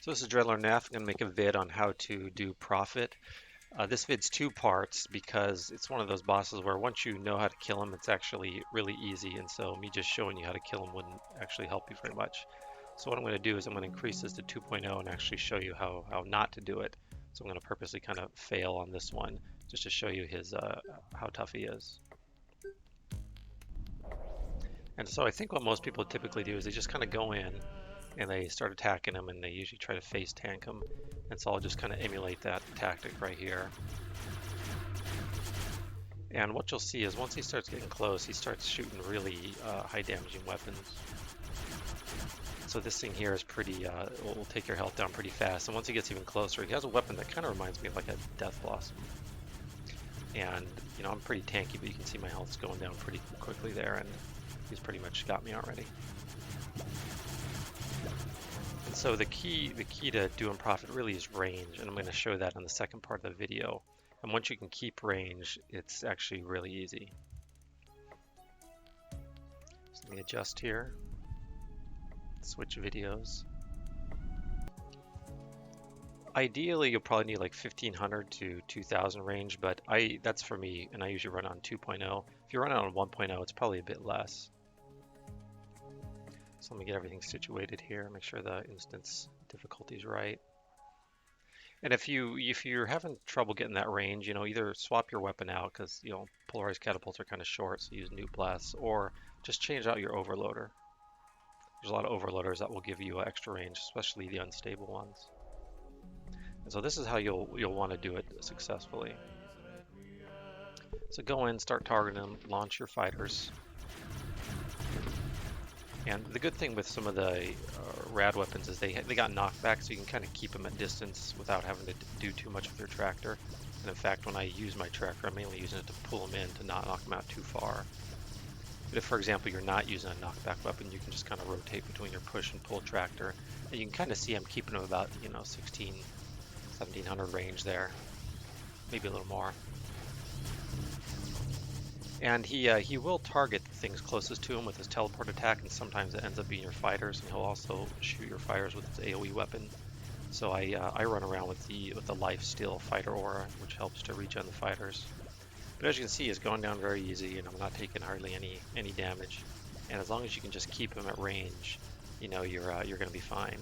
So this is Dreadler Neff. I'm going to make a vid on how to do profit. This vid's two parts because it's one of those bosses where once you know how to kill him, it's actually really easy. And so me just showing you how to kill him wouldn't actually help you very much. So what I'm going to do is I'm going to increase this to 2.0 and actually show you how not to do it. So I'm going to purposely kind of fail on this one just to show you his how tough he is. And so I think what most people typically do is they just kind of go in and they start attacking him and they usually try to face tank him. And so I'll just kind of emulate that tactic right here. And what you'll see is once he starts getting close, he starts shooting really high damaging weapons. So this thing here is pretty, will take your health down pretty fast. And once he gets even closer, he has a weapon that kind of reminds me of like a Death Blossom. And, you know, I'm pretty tanky, but you can see my health's going down pretty quickly there, and he's pretty much got me already. And so the key to doing profit really is range, and I'm going to show that in the second part of the video. And once you can keep range, it's actually really easy. So let me adjust here, switch videos. Ideally, you'll probably need like 1500 to 2000 range, but that's for me, and I usually run on 2.0. If you run it on 1.0, it's probably a bit less. So let me get everything situated here, make sure the instance difficulty is right. And if you're having trouble getting that range, you know, either swap your weapon out because, you know, polarized catapults are kind of short, so use nuke blasts, or just change out your overloader. There's a lot of overloaders that will give you extra range, especially the unstable ones. And so this is how you'll want to do it successfully. So go in, start targeting them, launch your fighters. And the good thing with some of the rad weapons is they got knockback, so you can kind of keep them at distance without having to do too much with your tractor. And in fact, when I use my tractor, I'm mainly using it to pull them in to not knock them out too far. But if, for example, you're not using a knockback weapon, you can just kind of rotate between your push and pull tractor. And you can kind of see I'm keeping them about, you know, 1700 range there, maybe a little more. And he will target the things closest to him with his teleport attack, and sometimes it ends up being your fighters, and he'll also shoot your fighters with his AoE weapon. So I run around with the life steal fighter aura, which helps to regen the fighters. But as you can see, it's going down very easy, and I'm not taking hardly any damage. And as long as you can just keep him at range, you know, you're going to be fine.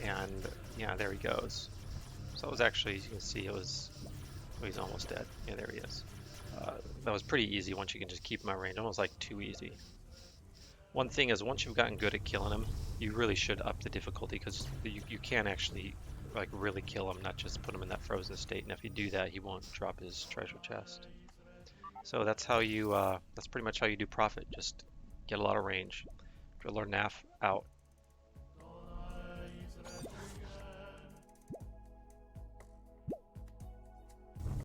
And yeah, there he goes. So it was actually, as you can see, it was. Oh, he's almost dead. Yeah, there he is. That was pretty easy once you can just keep him at range, almost like too easy. One thing is, once you've gotten good at killing him, you really should up the difficulty, because you can actually like really kill him, not just put him in that frozen state. And if you do that, he won't drop his treasure chest. So that's how you that's pretty much how you do profit. Just get a lot of range. Driller Naf out.